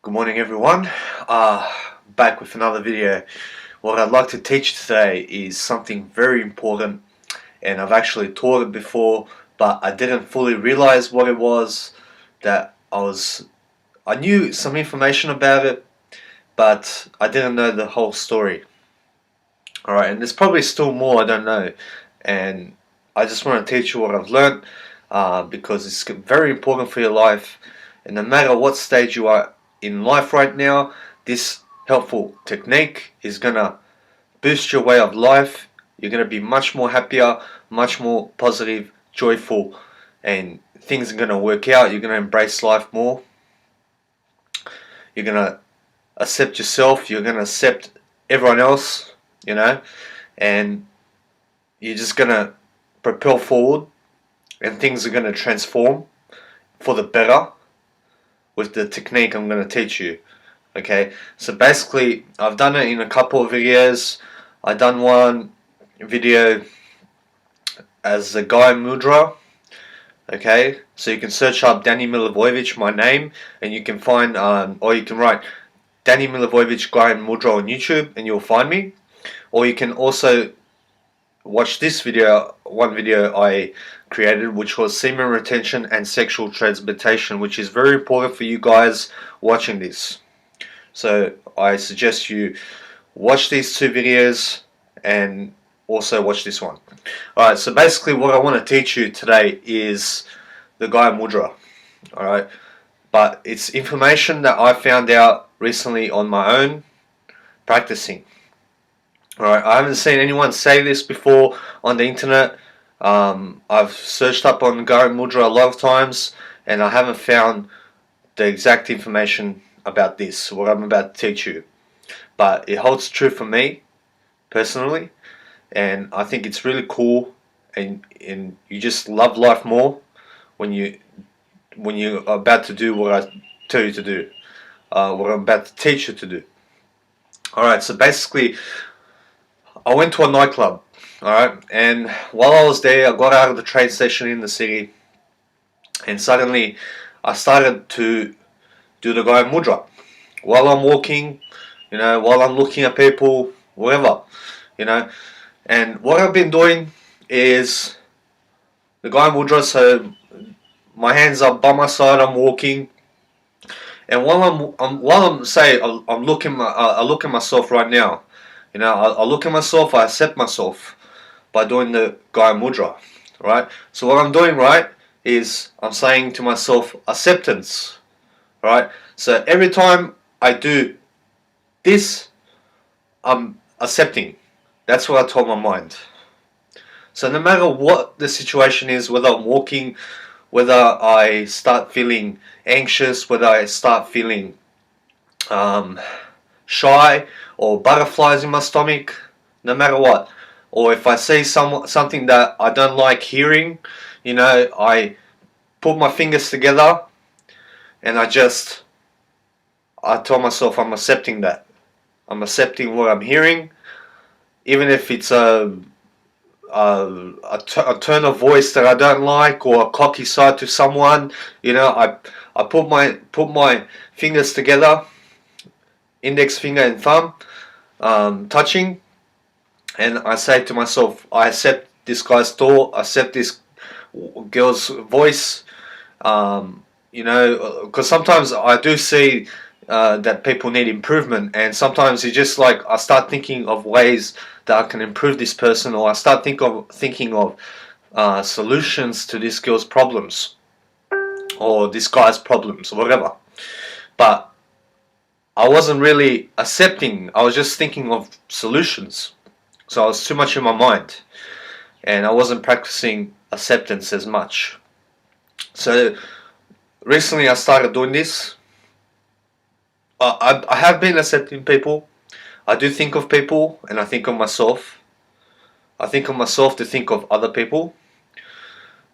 Good morning everyone, back with another video. What I'd like to teach today is something very important, and I've actually taught it before, but I didn't fully realize what it was. I knew some information about it, but I didn't know the whole story. Alright, and there's probably still more I don't know, and I just want to teach you what I've learned, because it's very important for your life, and no matter what stage you are in life right now, this helpful technique is gonna boost your way of life. You're gonna be much more happier, much more positive, joyful, and things are gonna work out. You're gonna embrace life more. You're gonna accept yourself. You're gonna accept everyone else, and you're just gonna propel forward, and things are gonna transform for the better with the technique I'm going to teach you. Okay, so basically I've done it in a couple of videos. I done one video as the Guy Mudra. Okay, so you can search up Danny Milivojevic, my name, and you can find, or you can write Danny Milivojevic Guy Mudra on YouTube, and you'll find me. Or you can also watch this video, one video I created, which was semen retention and sexual transmutation, which is very important for you guys watching this. So I suggest you watch these two videos and also watch this one. Alright, so basically what I want to teach you today is the Gaya Mudra. Alright, but it's information that I found out recently on my own practicing. Alright, I haven't seen anyone say this before on the internet. I've searched up on Gaya Mudra a lot of times, and I haven't found the exact information about this, what I'm about to teach you. But it holds true for me, personally, and I think it's really cool, and you just love life more when you're about to do what I tell you to do, what I'm about to teach you to do. Alright, so basically, I went to a nightclub, alright, and while I was there, I got out of the train station in the city, and suddenly I started to do the Gaya Mudra. While I'm walking, while I'm looking at people, whatever, and what I've been doing is the Gaya Mudra, so my hands are by my side, I'm walking, and while I'm looking, I look at myself right now. I look at myself, I accept myself by doing the Gaya Mudra, right? So what I'm doing, right, is I'm saying to myself, acceptance, right? So every time I do this, I'm accepting. That's what I told my mind. So no matter what the situation is, whether I'm walking, whether I start feeling anxious, whether I start feeling shy or butterflies in my stomach, no matter what, or if I see something that I don't like hearing, I put my fingers together and I tell myself I'm accepting that. I'm accepting what I'm hearing, even if it's a turn of voice that I don't like, or a cocky side to someone. I put my fingers together, index finger and thumb touching, and I say to myself, I accept this guy's thought, I accept this girl's voice, because sometimes I do see that people need improvement, and sometimes it's just like I start thinking of ways that I can improve this person, or I start thinking of solutions to this girl's problems or this guy's problems or whatever. But I wasn't really accepting, I was just thinking of solutions. So I was too much in my mind, and I wasn't practicing acceptance as much. So recently I started doing this. I have been accepting people. I do think of people, and I think of myself. I think of myself to think of other people.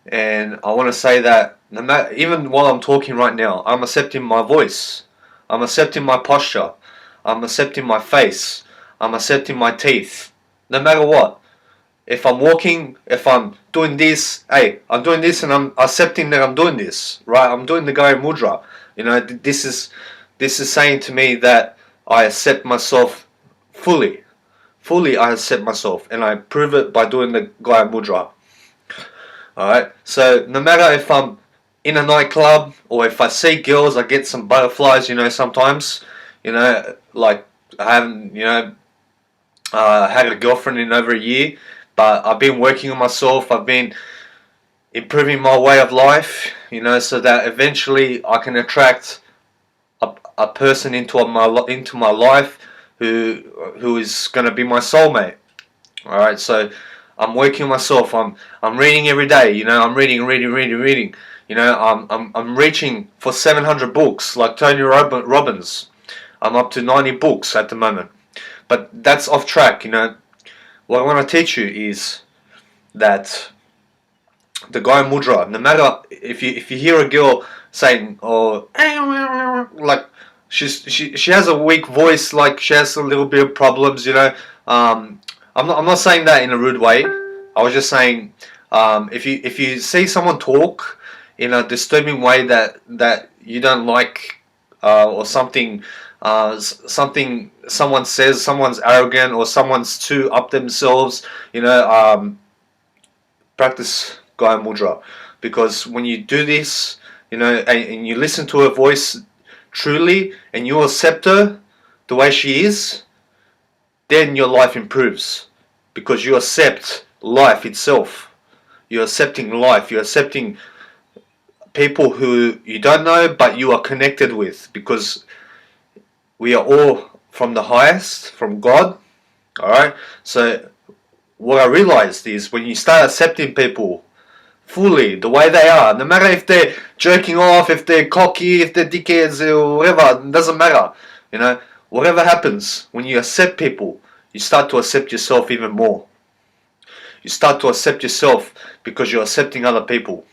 And I want to say that no matter, even while I'm talking right now, I'm accepting my voice. I'm accepting my posture. I'm accepting my face. I'm accepting my teeth. No matter what. If I'm walking, if I'm doing this, hey, I'm doing this and I'm accepting that I'm doing this, right? I'm doing the Gaya Mudra. This is This is saying to me that I accept myself fully. Fully I accept myself, and I prove it by doing the Gaya Mudra. Alright, so no matter if I'm in a nightclub or if I see girls, I get some butterflies, sometimes. Like I haven't, had a girlfriend in over a year, but I've been working on myself, I've been improving my way of life, so that eventually I can attract a person into my life who is going to be my soulmate. All right, so I'm working on myself. I'm reading every day. I'm reading. I'm reaching for 700 books like Tony Robbins. I'm up to 90 books at the moment, but that's off track. What I want to teach you is that the Gaya Mudra. No matter if you hear a girl saying like she has a weak voice, like she has a little bit of problems. I'm not saying that in a rude way. I was just saying, if you see someone talk in a disturbing way that you don't like, or something someone says, someone's arrogant or someone's too up themselves, practice Gaya Mudra, because when you do this, and you listen to her voice truly, and you accept her the way she is, then your life improves, because you accept life itself. You're accepting life. You're accepting people who you don't know but you are connected with, because we are all from the highest, from God. Alright? So what I realized is when you start accepting people fully the way they are, no matter if they're jerking off, if they're cocky, if they're dickheads or whatever, it doesn't matter. Whatever happens, when you accept people, you start to accept yourself even more. You start to accept yourself because you're accepting other people.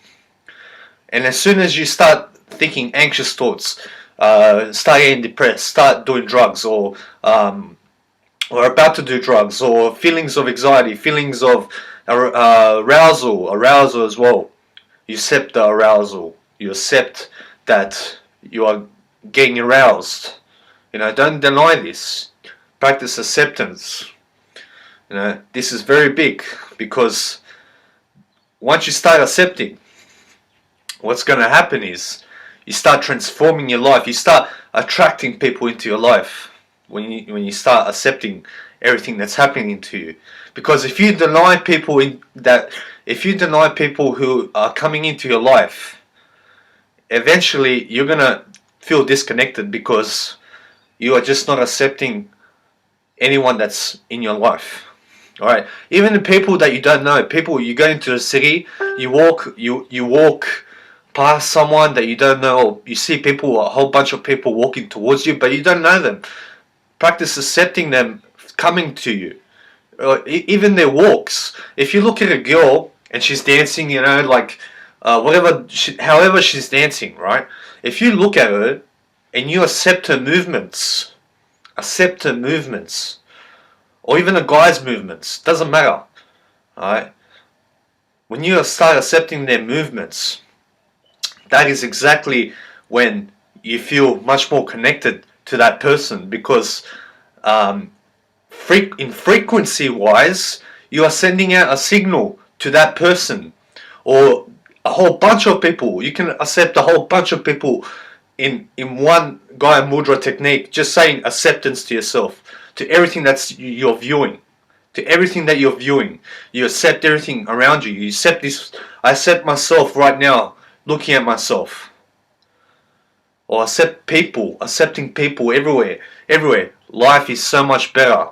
And as soon as you start thinking anxious thoughts, start getting depressed, start doing drugs, or about to do drugs, or feelings of anxiety, feelings of arousal as well. You accept the arousal. You accept that you are getting aroused. Don't deny this. Practice acceptance. This is very big, because once you start accepting, what's going to happen is you start transforming your life. You start attracting people into your life when you start accepting everything that's happening to you. Because if you deny people who are coming into your life, eventually you're gonna feel disconnected, because you are just not accepting anyone that's in your life. Alright, even the people that you don't know, people you go into the city, you walk past someone that you don't know, or you see a whole bunch of people walking towards you, but you don't know them. Practice accepting them coming to you. Even their walks. If you look at a girl and she's dancing, however she's dancing, right? If you look at her and you accept her movements, or even a guy's movements, doesn't matter, alright? When you start accepting their movements, that is exactly when you feel much more connected to that person, because in frequency wise, you are sending out a signal to that person, or a whole bunch of people. You can accept a whole bunch of people in one Gaya Mudra technique, just saying acceptance to yourself, to everything you're viewing. To everything that you're viewing, you accept everything around you. You accept this. I accept myself right now, looking at myself. Or accepting people everywhere. Life is so much better.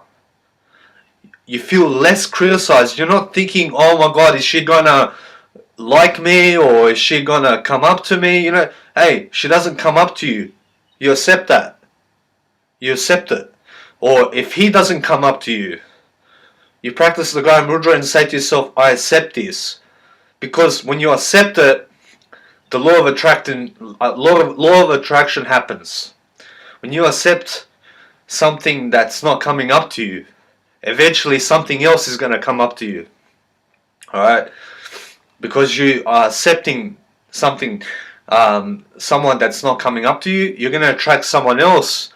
You feel less criticized. You're not thinking, oh my God, is she gonna like me, or is she gonna come up to me? Hey, she doesn't come up to you. You accept that. You accept it. Or if he doesn't come up to you, you practice the Gaya Mudra and say to yourself, I accept this. Because when you accept it, the law of attraction happens. When you accept something that's not coming up to you, eventually something else is going to come up to you. Alright? Because you are accepting something someone that's not coming up to you, you're going to attract someone else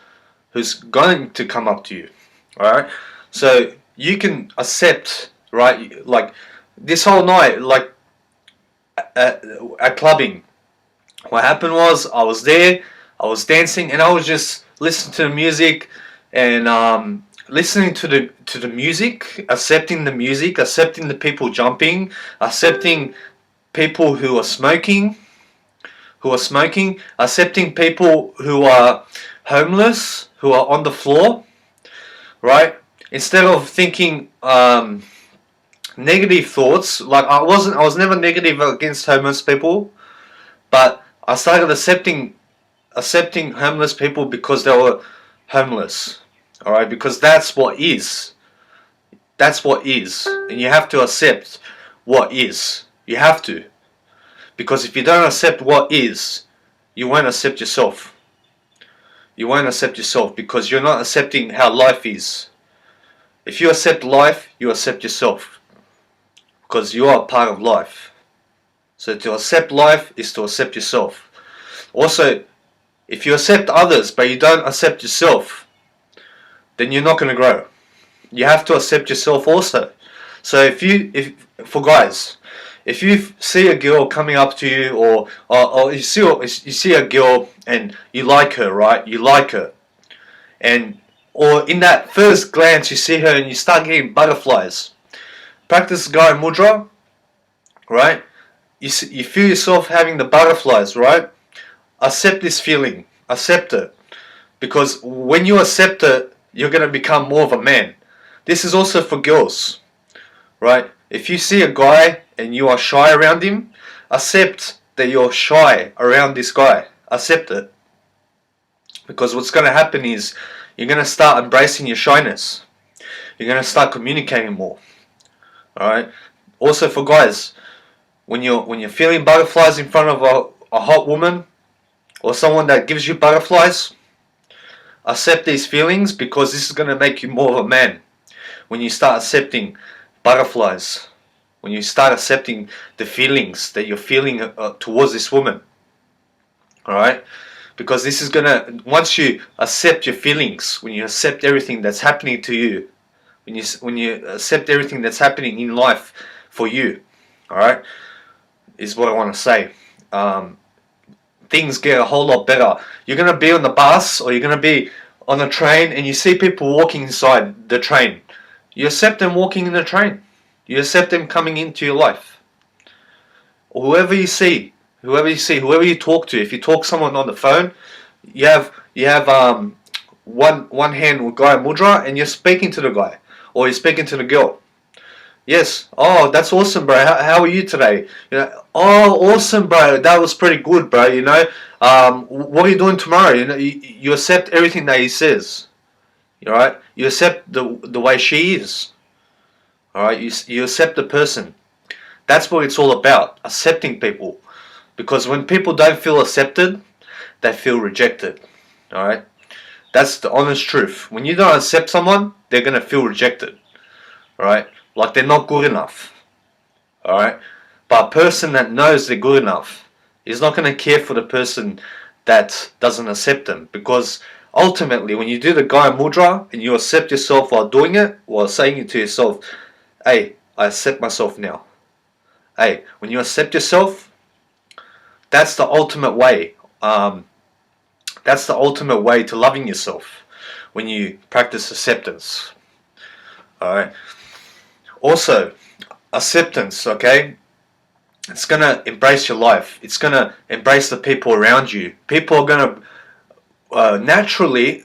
who's going to come up to you. Alright? So you can accept, right? Like this whole night, like at clubbing, what happened was I was there, I was dancing, and I was just listening to the music and listening to the music, accepting the music, accepting the people jumping, accepting people who are smoking, accepting people who are homeless, who are on the floor, right? Instead of thinking negative thoughts, like I was never negative against homeless people, but I started accepting homeless people because they were homeless. All right, because that's what is. That's what is, and you have to accept what is. You have to, because if you don't accept what is, you won't accept yourself. You won't accept yourself because you're not accepting how life is. If you accept life, you accept yourself, because you are a part of life. So to accept life is to accept yourself. Also, if you accept others but you don't accept yourself, then you're not going to grow. You have to accept yourself also. So if for guys, if you see a girl coming up to you, or you see a girl and you like her, right? You like her, and or in that first glance you see her and you start getting butterflies. Practice Gaya Mudra, right? You feel yourself having the butterflies, right? Accept this feeling. Accept it. Because when you accept it, you're going to become more of a man. This is also for girls, right? If you see a guy and you are shy around him, accept that you're shy around this guy. Accept it. Because what's going to happen is you're going to start embracing your shyness. You're going to start communicating more. Alright? Also for guys, when you're feeling butterflies in front of a hot woman or someone that gives you butterflies, accept these feelings, because this is going to make you more of a man. When you start accepting butterflies, when you start accepting the feelings that you're feeling towards this woman, alright? Because this is going to, once you accept your feelings, when you accept everything that's happening to you, when you accept everything that's happening in life for you, alright, is what I want to say. Things get a whole lot better. You're going to be on the bus or you're going to be on a train and you see people walking inside the train. You accept them walking in the train. You accept them coming into your life. Or whoever you see, whoever you talk to. If you talk to someone on the phone, you have one hand with Gaya Mudra and you're speaking to the guy or you're speaking to the girl. Yes. Oh, that's awesome, bro. How are you today? You know. Oh, awesome, bro. That was pretty good, bro. You know. What are you doing tomorrow? You know. You accept everything that he says. All right. You accept the way she is. All right. You accept the person. That's what it's all about. Accepting people. Because when people don't feel accepted, they feel rejected. All right. That's the honest truth. When you don't accept someone, they're gonna feel rejected. All right. Like they're not good enough. Alright? But a person that knows they're good enough is not going to care for the person that doesn't accept them. Because ultimately, when you do the Gaya Mudra and you accept yourself while doing it, while saying it to yourself, hey, I accept myself now. Hey, when you accept yourself, that's the ultimate way. That's the ultimate way to loving yourself. When you practice acceptance. Alright? Also, acceptance, okay? It's going to embrace your life. It's going to embrace the people around you. People are going to, naturally,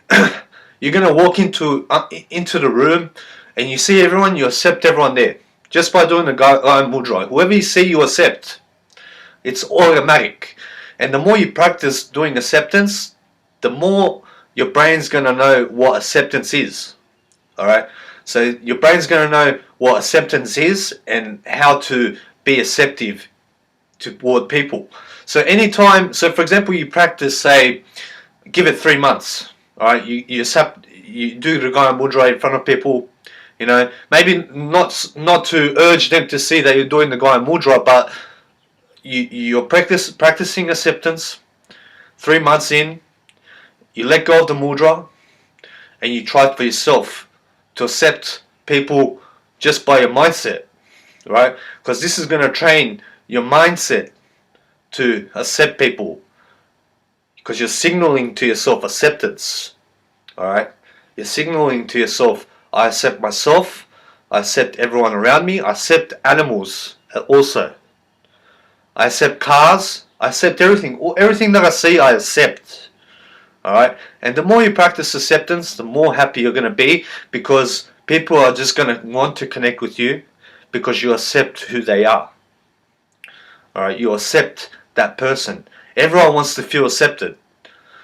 you're going to walk into the room and you see everyone, you accept everyone there. Just by doing the Gaya Mudra. Whoever you see, you accept. It's automatic. And the more you practice doing acceptance, the more your brain's going to know what acceptance is. Alright? So your brain's going to know what acceptance is and how to be acceptive toward people. So anytime, so for example, you practice, say, give it 3 months. Alright, you do the Gaya Mudra in front of people. You know, maybe not to urge them to see that you're doing the Gaya Mudra, but you're practicing acceptance. 3 months in, you let go of the mudra, and you try for yourself to accept people just by your mindset, right? Because this is going to train your mindset to accept people, because you're signaling to yourself acceptance. Alright? You're signaling to yourself, I accept myself, I accept everyone around me, I accept animals also. I accept cars, I accept everything. Everything that I see, I accept. Alright? And the more you practice acceptance, the more happy you're going to be, because people are just going to want to connect with you because you accept who they are. Alright? You accept that person. Everyone wants to feel accepted.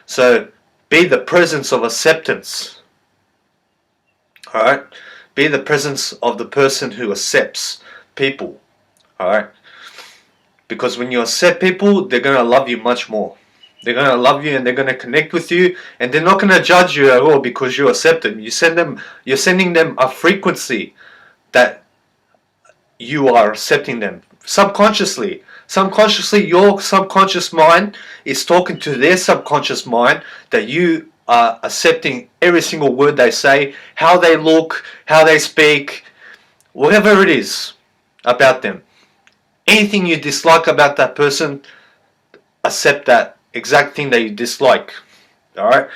So be the presence of acceptance. Alright? Be the presence of the person who accepts people. Alright? Because when you accept people, they're going to love you much more. They're going to love you and they're going to connect with you, and they're not going to judge you at all because you accept them. You're sending them a frequency that you are accepting them. Subconsciously, your subconscious mind is talking to their subconscious mind that you are accepting every single word they say, how they look, how they speak, whatever it is about them. Anything you dislike about that person, accept that exact thing that you dislike. Alright?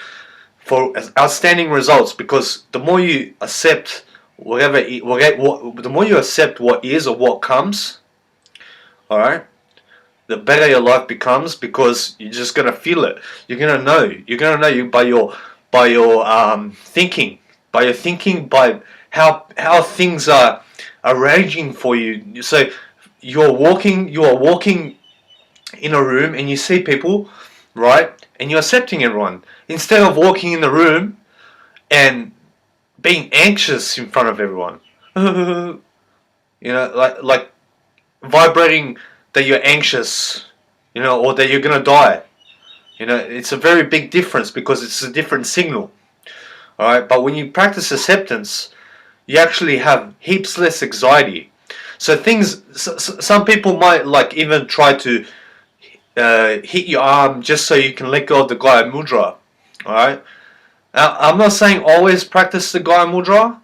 For outstanding results, because the more you accept the more you accept what is or what comes, alright, the better your life becomes, because you're just gonna feel it. You're gonna know. You're gonna know you by your thinking, by how things are arranging for you. So you are walking in a room and you see people, right? And you're accepting everyone instead of walking in the room and being anxious in front of everyone. Like vibrating that you're anxious, or that you're gonna die. It's a very big difference, because it's a different signal. Alright, but when you practice acceptance, you actually have heaps less anxiety. So some people might like even try to hit your arm just so you can let go of the Gaya Mudra. Alright? Now, I'm not saying always practice the Gaya Mudra.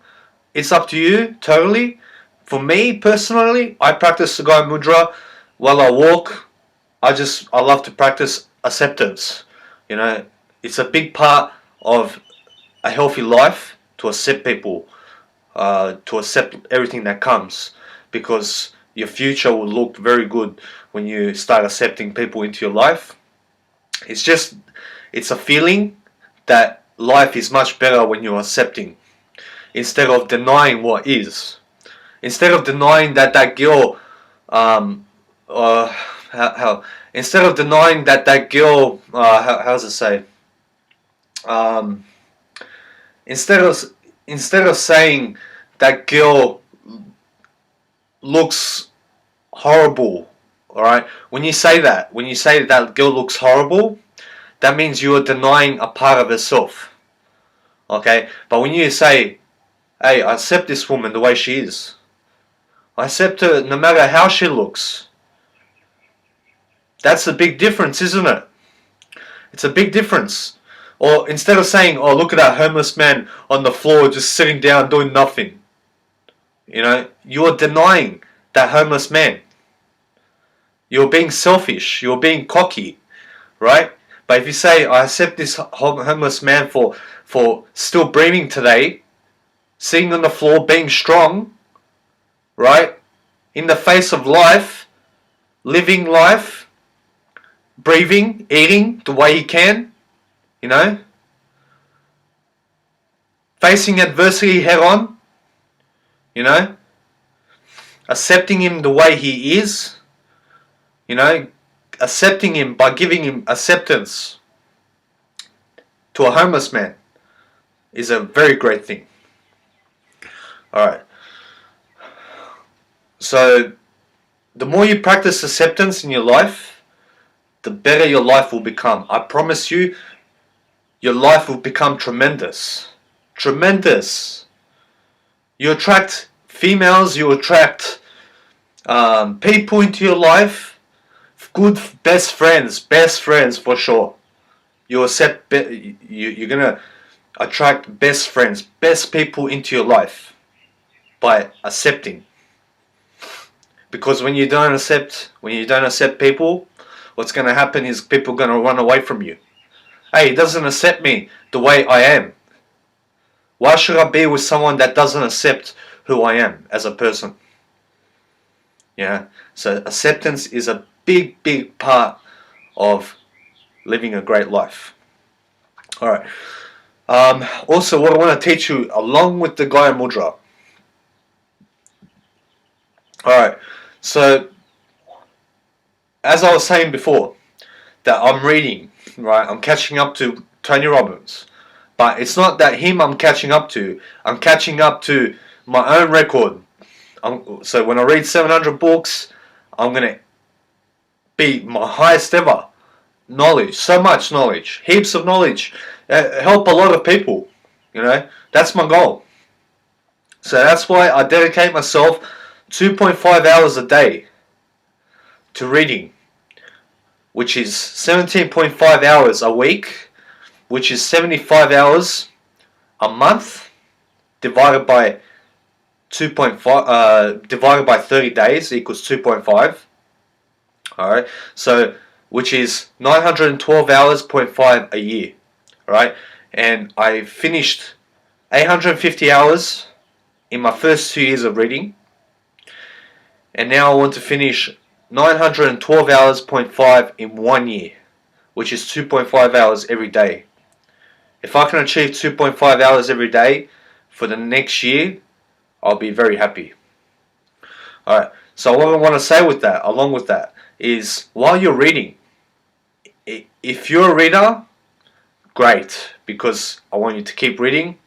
It's up to you, totally. For me, personally, I practice the Gaya Mudra while I walk. I love to practice acceptance. It's a big part of a healthy life to accept people, to accept everything that comes, because your future will look very good when you start accepting people into your life. It's a feeling that life is much better when you're accepting, instead of denying what is. Instead of denying that girl, instead of denying that girl, how does it say? Instead of saying that girl looks horrible, alright? When you say that girl looks horrible, that means you are denying a part of herself. Okay? But when you say, hey, I accept this woman the way she is. I accept her no matter how she looks. That's a big difference, isn't it? It's a big difference. Or instead of saying, oh, look at that homeless man on the floor just sitting down doing nothing. You're denying that homeless man. You're being selfish. You're being cocky. Right? But if you say, I accept this homeless man for still breathing today, sitting on the floor, being strong, right? In the face of life, living life, breathing, eating the way he can, facing adversity head on, accepting him the way he is, accepting him by giving him acceptance to a homeless man is a very great thing. Alright. So, the more you practice acceptance in your life, the better your life will become. I promise you, your life will become tremendous. Tremendous. You attract females, you attract people into your life. good best friends for sure. You accept, you're gonna attract best friends, best people into your life by accepting. Because when you don't accept people, what's gonna happen is people are gonna run away from you. Hey, he doesn't accept me the way I am. Why should I be with someone that doesn't accept who I am as a person? Yeah. So acceptance is a big part of living a great life. All right. Also, what I want to teach you, along with the Gaya Mudra. All right. So, as I was saying before, that I'm reading, right? I'm catching up to Tony Robbins, but it's not that him I'm catching up to. I'm catching up to my own record. So when I read 700 books, I'm gonna be my highest ever knowledge. So much knowledge, heaps of knowledge, help a lot of people. You know, that's my goal. So that's why I dedicate myself 2.5 hours a day to reading, which is 17.5 hours a week, which is 75 hours a month, divided by 2.5, divided by 30 days equals 2.5. All right, so which is 912 hours, 0.5 a year. All right, and I finished 850 hours in my first 2 years of reading, and now I want to finish 912 hours, 0.5 in 1 year, which is 2.5 hours every day. If I can achieve 2.5 hours every day for the next year, I'll be very happy. Alright, so what I want to say with that, along with that, is while you're reading, if you're a reader, great, because I want you to keep reading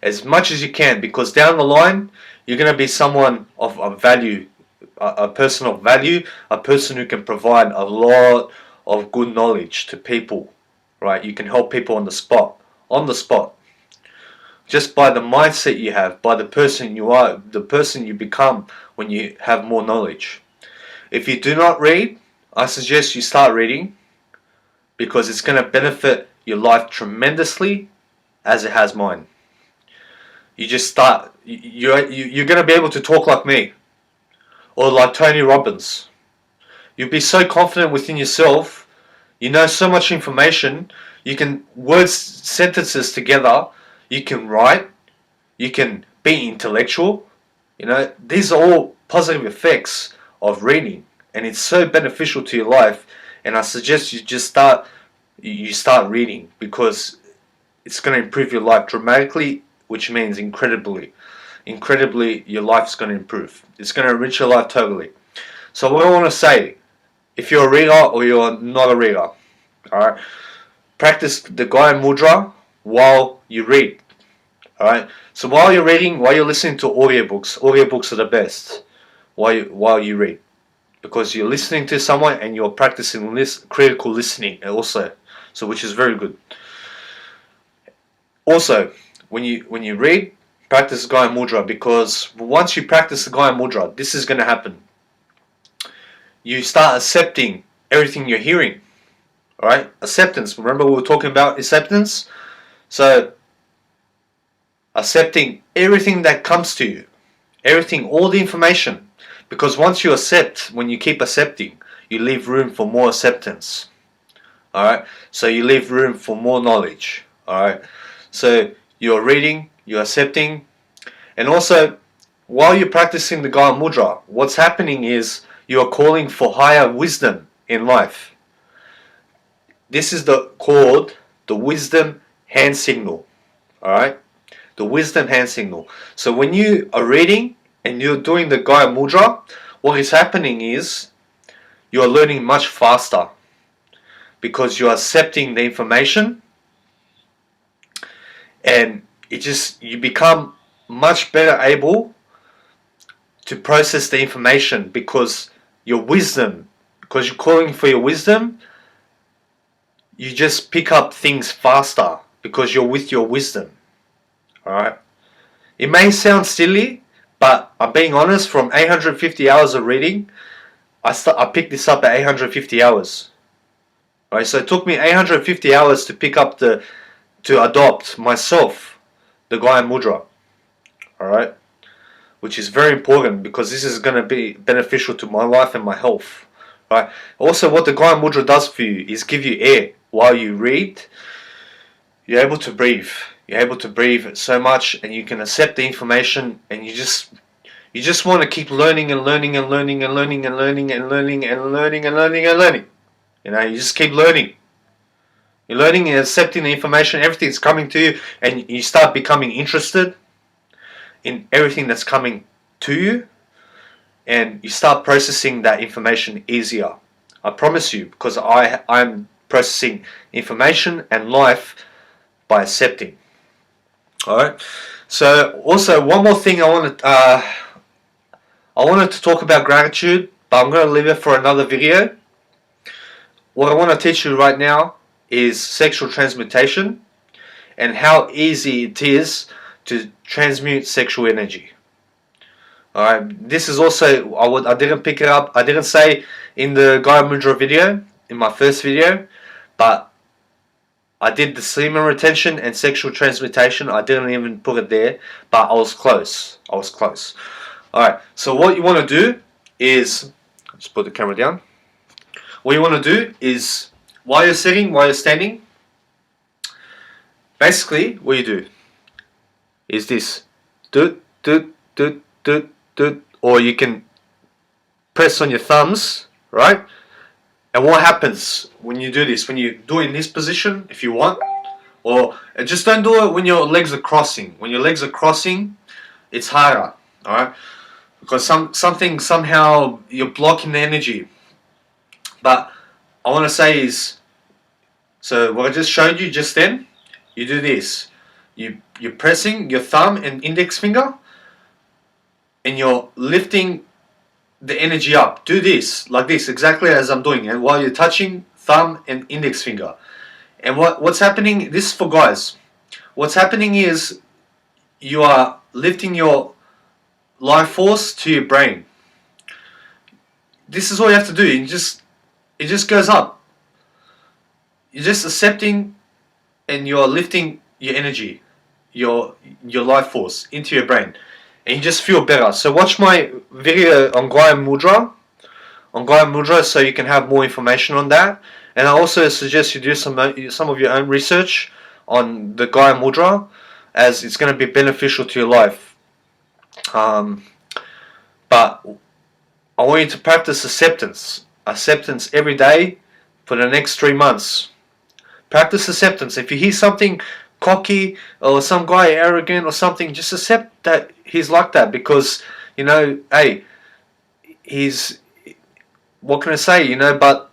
as much as you can, because down the line, you're going to be someone of value, a person of value, a person who can provide a lot of good knowledge to people, right? You can help people on the spot, just by the mindset you have, by the person you are, the person you become when you have more knowledge. If you do not read, I suggest you start reading, because it's going to benefit your life tremendously as it has mine. You just start, you're going to be able to talk like me, or like Tony Robbins. You'll be so confident within yourself. You know so much information. You can word sentences together. You can write. You can be intellectual. You know, these are all positive effects of reading, and it's so beneficial to your life. And I suggest you just start reading, because it's going to improve your life dramatically, which means incredibly. Your life's going to improve. It's going to enrich your life totally. So what I want to say, if you're a reader or you're not a reader, alright, practice the Gaya Mudra while you read. Alright, so while you're reading, while you're listening to audiobooks are the best while you read, because you're listening to someone and you're practicing critical listening also, so which is very good. Also, when you read, practice Gaya Mudra, because once you practice the Gaya Mudra, this is going to happen. You start accepting everything you're hearing. Alright? Acceptance. Remember we were talking about acceptance? So, accepting everything that comes to you. Everything, all the information. Because once you accept, when you keep accepting, you leave room for more acceptance. Alright? So you leave room for more knowledge. Alright? So you're reading, you're accepting, and also while you're practicing the Gaya Mudra, what's happening is you're calling for higher wisdom in life. This is called the wisdom hand signal. Alright? The wisdom hand signal. So when you are reading and you're doing the Gaya Mudra, what is happening is you're learning much faster, because you're accepting the information, and you become much better able to process the information, because you're calling for your wisdom, you just pick up things faster because you're with your wisdom. Alright? It may sound silly, but I'm being honest, from 850 hours of reading, I picked this up at 850 hours. Right, so it took me 850 hours to pick up to adopt myself the Gaya Mudra. Alright, which is very important because this is going to be beneficial to my life and my health. Right. Also, what the Gaya Mudra does for you is give you air while you read. You're able to breathe. You're able to breathe so much, and you can accept the information, and you just want to keep learning and learning and learning and learning and learning and learning and learning and learning and learning. You know, you just keep learning. You're learning and accepting the information. Everything's coming to you, and you start becoming interested in everything that's coming to you, and you start processing that information easier. I promise you, because I'm processing information and life by accepting. Alright. So also one more thing I wanted to talk about gratitude, but I'm going to leave it for another video. What I want to teach you right now is sexual transmutation and how easy it is to transmute sexual energy. Alright, this is also, I didn't pick it up, I didn't say in the Gaya Mudra video, in my first video, but I did the semen retention and sexual transmutation. I didn't even put it there, but I was close. Alright, so what you want to do is, just put the camera down. What you want to do is, while you're sitting, while you're standing, basically what you do is this. Or you can press on your thumbs, right? And what happens when you do this? When you do it in this position, if you want, or just don't do it when your legs are crossing. When your legs are crossing, it's harder, alright? Because somehow you're blocking the energy. But I want to say is, so what I just showed you just then, you do this. You're pressing your thumb and index finger, and you're lifting the energy up. Do this, like this, exactly as I'm doing. And while you're touching thumb and index finger. And what's happening, this is for guys. What's happening is you are lifting your life force to your brain. This is all you have to do. It just goes up. You're just accepting and you're lifting your energy, your life force into your brain. And you just feel better. So watch my video on Gaya Mudra, so you can have more information on that. And I also suggest you do some of your own research on the Gaya Mudra, as it's going to be beneficial to your life. But I want you to practice acceptance every day for the next 3 months. Practice acceptance. If you hear something cocky or some guy arrogant or something, just accept that he's like that, because, you know, hey, he's, what can I say, you know, but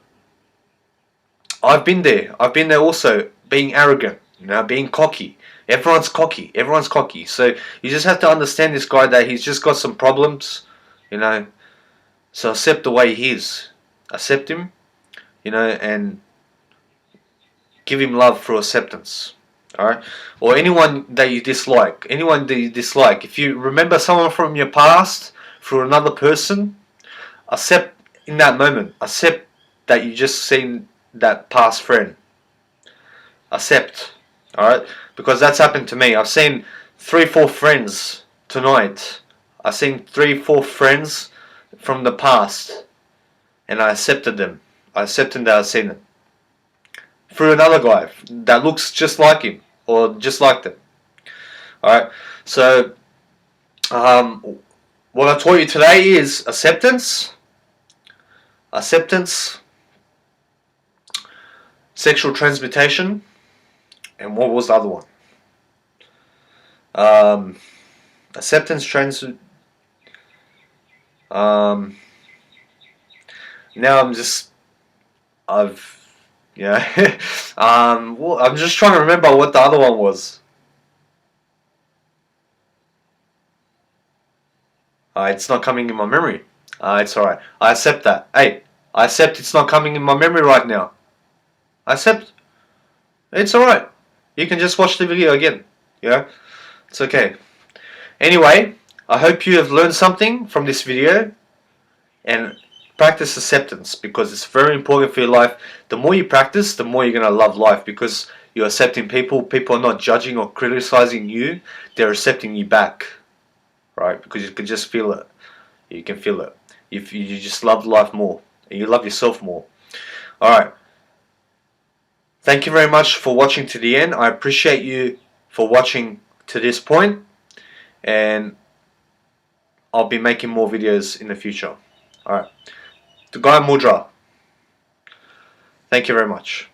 I've been there also, being arrogant, you know, being cocky. Everyone's cocky, so you just have to understand this guy, that he's just got some problems, you know, so accept the way he is, accept him, you know, and give him love through acceptance. Alright? Or anyone that you dislike. If you remember someone from your past through another person, accept in that moment. Accept that you just seen that past friend. Accept. Alright? Because that's happened to me. I've seen 3-4 friends tonight. I've seen 3-4 friends from the past, and I accepted them. I accepted that I've seen them through another guy that looks just like him, or just like them. Alright, so what I taught you today is acceptance, sexual transmutation, and what was the other one? Acceptance, now well, I'm just trying to remember what the other one was. It's not coming in my memory. It's alright. I accept that. Hey, I accept it's not coming in my memory right now. I accept. It's alright. You can just watch the video again. Yeah? It's okay. Anyway, I hope you have learned something from this video. And practice acceptance, because it's very important for your life. The more you practice, the more you're going to love life, because you're accepting people. People are not judging or criticizing you. They're accepting you back, right? Because you can just feel it. You can feel it. If you just love life more, and you love yourself more. Alright. Thank you very much for watching to the end. I appreciate you for watching to this point, and I'll be making more videos in the future. Alright. To Guy Mudra. Thank you very much.